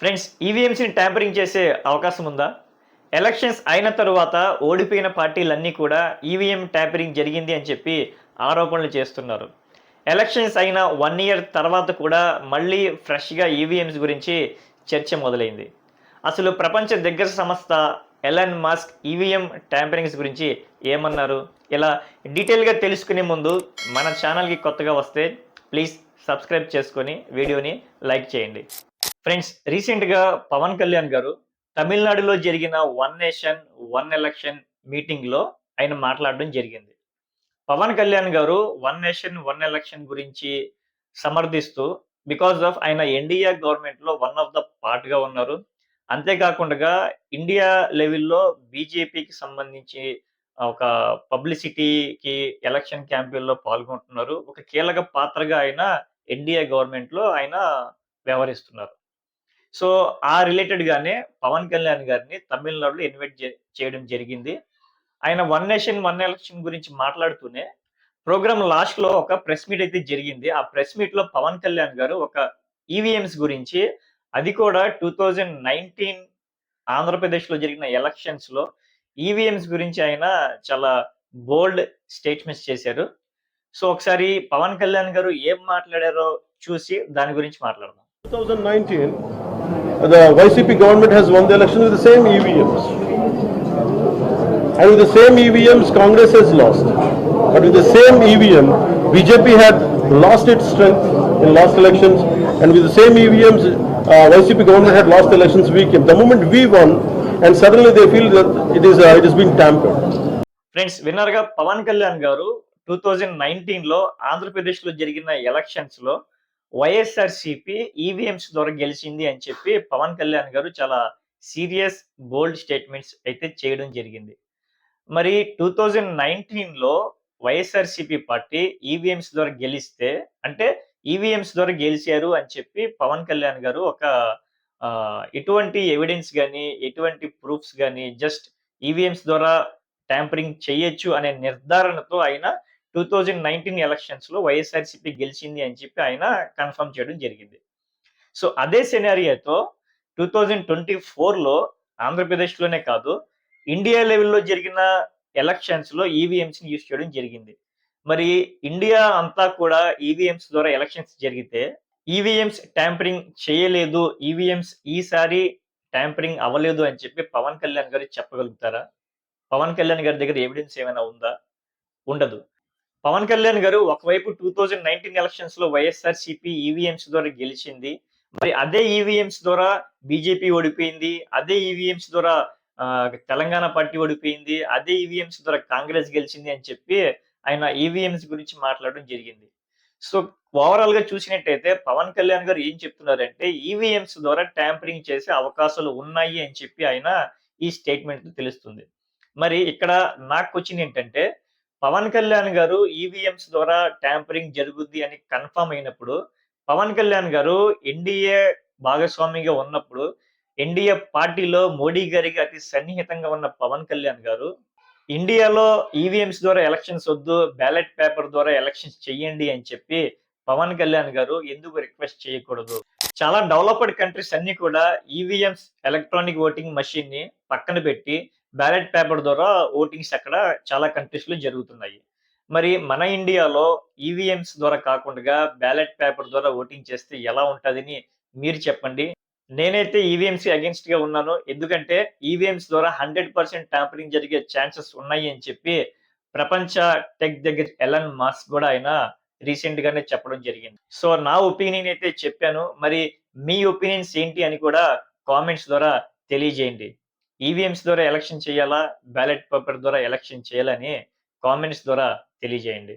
Friends, ఈవీఎంస్‌ని tampering చేసే అవకాశం ఉందా? ఎలక్షన్స్ అయిన తరువాత ఓడిపోయిన పార్టీలన్నీ కూడా ఈవీఎం ట్యాంపరింగ్ జరిగింది అని చెప్పి ఆరోపణలు చేస్తున్నారు. ఎలక్షన్స్ అయిన 1 ఇయర్ తర్వాత కూడా మళ్ళీ ఫ్రెష్‌గా ఈవీఎంస్ గురించి చర్చ మొదలైంది. అసలు ప్రపంచ దిగ్గజ సంస్థ ఎలాన్ మస్క్ ఈవీఎం ట్యాంపరింగ్స్ గురించి ఏమన్నారు? ఇలా డీటెయిల్‌గా తెలుసుకునే ముందు మన ఛానల్‌కి కొత్తగా వస్తే ప్లీజ్ సబ్స్క్రైబ్ చేసుకొని వీడియోని లైక్ చేయండి. ఫ్రెండ్స్, రీసెంట్‌గా పవన్ కళ్యాణ్ గారు తమిళనాడులో జరిగిన వన్ నేషన్ వన్ ఎలక్షన్ మీటింగ్‌లో ఆయన మాట్లాడడం జరిగింది. పవన్ కళ్యాణ్ గారు వన్ నేషన్ వన్ ఎలక్షన్ గురించి సమర్థిస్తూ బికాస్ ఆఫ్ ఆయన ఎన్‌డీఏ గవర్నమెంట్‌లో వన్ ఆఫ్ ద పార్ట్‌గా ఉన్నారు. అంతేకాకుండా ఇండియా లెవెల్‌లో బీజేపీకి సంబంధించి ఒక పబ్లిసిటీకి ఎలక్షన్ క్యాంపెయిన్‌లో పాల్గొంటున్నారు. ఒక కీలక పాత్రగా ఆయన ఎన్‌డీఏ గవర్నమెంట్‌లో ఆయన వ్యవహరిస్తున్నారు. సో, ఆ రిలేటెడ్‌గానే పవన్ కళ్యాణ్ గారిని తమిళనాడులో ఇన్వైట్ చేయడం జరిగింది. ఆయన వన్ నేషన్ వన్ ఎలక్షన్ గురించి మాట్లాడుతూనే ప్రోగ్రామ్ లాస్ట్‌లో ఒక ప్రెస్ మీట్ అయితే జరిగింది. ఆ ప్రెస్ మీట్‌లో పవన్ కళ్యాణ్ గారు ఒక ఈవీఎంస్ గురించి, అది కూడా 2019 ఆంధ్రప్రదేశ్‌లో జరిగిన ఎలక్షన్స్‌లో ఈవీఎంస్ గురించి ఆయన చాలా బోల్డ్ స్టేట్మెంట్స్ చేశారు. సో, ఒకసారి పవన్ కళ్యాణ్ గారు ఏం మాట్లాడారో చూసి దాని గురించి మాట్లాడదాం. 2019, the YCP government has won the election with the same EVMs. And with the same EVMs, Congress has lost. But with the same EVM, BJP had lost its strength in last elections. And with the same EVMs, YCP government had lost elections weak. The moment we won, and suddenly they feel that it has been tampered. Friends, విన్నర్గా పవన్ కళ్యాణ్ గారు 2019లో ఆంధ్రప్రదేశ్లో జరిగిన ఎలక్షన్స్‌లో YSRCP EVMs ద్వారా గెలిచింది అని చెప్పి పవన్ కళ్యాణ్ గారు చాలా సీరియస్ బోల్డ్ స్టేట్మెంట్స్ అయితే చేయడం జరిగింది. మరి 2019లో వైఎస్ఆర్‌సీపీ పార్టీ ఈవీఎంస్ ద్వారా గెలిస్తే, అంటే ఈవీఎంస్ ద్వారా గెలిచారు అని చెప్పి పవన్ కళ్యాణ్ గారు ఒక ఎటువంటి ఎవిడెన్స్ గాని, ఎటువంటి ప్రూఫ్స్ గాని, జస్ట్ ఈవీఎంస్ ద్వారా ట్యాంపరింగ్ చేయొచ్చు అనే నిర్ధారణతో ఆయన 2019 ఎలక్షన్స్‌లో వైఎస్ఆర్‌సీపీ గెలిచింది అని చెప్పి ఆయన కన్ఫర్మ్ చేయడం జరిగింది. సో, అదే సినారియోతో 2024లో ఆంధ్రప్రదేశ్‌లోనే కాదు, ఇండియా లెవెల్‌లో జరిగిన ఎలక్షన్స్‌లో ఈవీఎంస్‌ని యూజ్ చేయడం జరిగింది. మరి ఇండియా అంతా కూడా ఈవీఎంస్ ద్వారా ఎలక్షన్స్ జరిగితే, ఈవీఎంస్ ట్యాంపరింగ్ చేయలేదు, ఈవీఎంస్ ఈసారి ట్యాంపరింగ్ అవ్వలేదు అని చెప్పి పవన్ కళ్యాణ్ గారు చెప్పగలుగుతారా? పవన్ కళ్యాణ్ గారి దగ్గర ఎవిడెన్స్ ఏమైనా ఉందా? ఉండదు. పవన్ కళ్యాణ్ గారు ఒకవైపు 2019 ఎలక్షన్స్‌లో వైఎస్ఆర్‌సీపీ ఈవీఎంస్ ద్వారా గెలిచింది. మరి అదే ఈవీఎంస్ ద్వారా బీజేపీ ఓడిపోయింది. అదే ఈవీఎంస్ ద్వారా తెలంగాణ పార్టీ ఓడిపోయింది. అదే ఈవీఎంస్ ద్వారా కాంగ్రెస్ గెలిచింది అని చెప్పి ఆయన ఈవీఎంస్ గురించి మాట్లాడడం జరిగింది. సో, ఓవరాల్‌గా చూసినట్టయితే పవన్ కళ్యాణ్ గారు ఏం చెప్తున్నారంటే ఈవీఎంస్ ద్వారా ట్యాంపరింగ్ చేసే అవకాశాలు ఉన్నాయి అని చెప్పి ఆయన ఈ స్టేట్మెంట్‌లో తెలుస్తుంది. మరి ఇక్కడ నాకు క్వెషన్ ఏంటంటే, పవన్ కళ్యాణ్ గారు ఈవీఎంస్ ద్వారా ట్యాంపరింగ్ జరుగుద్ది అని కన్ఫర్మ్ అయినప్పుడు, పవన్ కళ్యాణ్ గారు ఎన్‌డీఏ భాగస్వామిగా ఉన్నప్పుడు, ఎన్‌డీఏ పార్టీలో మోడీ గారికి అతి సన్నిహితంగా ఉన్న పవన్ కళ్యాణ్ గారు, ఇండియాలో ఈవీఎంస్ ద్వారా ఎలక్షన్స్ వద్దు, బ్యాలెట్ పేపర్ ద్వారా ఎలక్షన్స్ చెయ్యండి అని చెప్పి పవన్ కళ్యాణ్ గారు ఎందుకు రిక్వెస్ట్ చేయకూడదు? చాలా డెవలప్డ్ కంట్రీస్ అన్నీ కూడా ఈవీఎంస్ ఎలక్ట్రానిక్ ఓటింగ్ మెషిన్‌ని పక్కన పెట్టి బ్యాలెట్ పేపర్ ద్వారా ఓటింగ్స్ అక్కడ చాలా కంట్రీస్‌లో జరుగుతున్నాయి. మరి మన ఇండియాలో ఈవీఎంస్ ద్వారా కాకుండా బ్యాలెట్ పేపర్ ద్వారా ఓటింగ్ చేస్తే ఎలా ఉంటదని మీరు చెప్పండి. నేనైతే ఈవీఎంస్‌కి అగెయిన్స్ట్‌గా ఉన్నాను. ఎందుకంటే ఈవీఎంస్ ద్వారా 100% ట్యాంపరింగ్ జరిగే ఛాన్సెస్ ఉన్నాయి అని చెప్పి ప్రపంచ టెక్ దిగ్గజ ఎలాన్ మస్క్ కూడా ఆయన రీసెంట్‌గానే చెప్పడం జరిగింది. సో, నా ఒపీనియన్ అయితే చెప్పాను. మరి మీ ఒపీనియన్స్ ఏంటి అని కూడా కామెంట్స్ ద్వారా తెలియజేయండి. ఈవీఎంస్ ద్వారా ఎలక్షన్ చేయాలా? బ్యాలెట్ పేపర్ ద్వారా ఎలక్షన్ చేయాలా అని కామెంట్స్ ద్వారా తెలియజేయండి.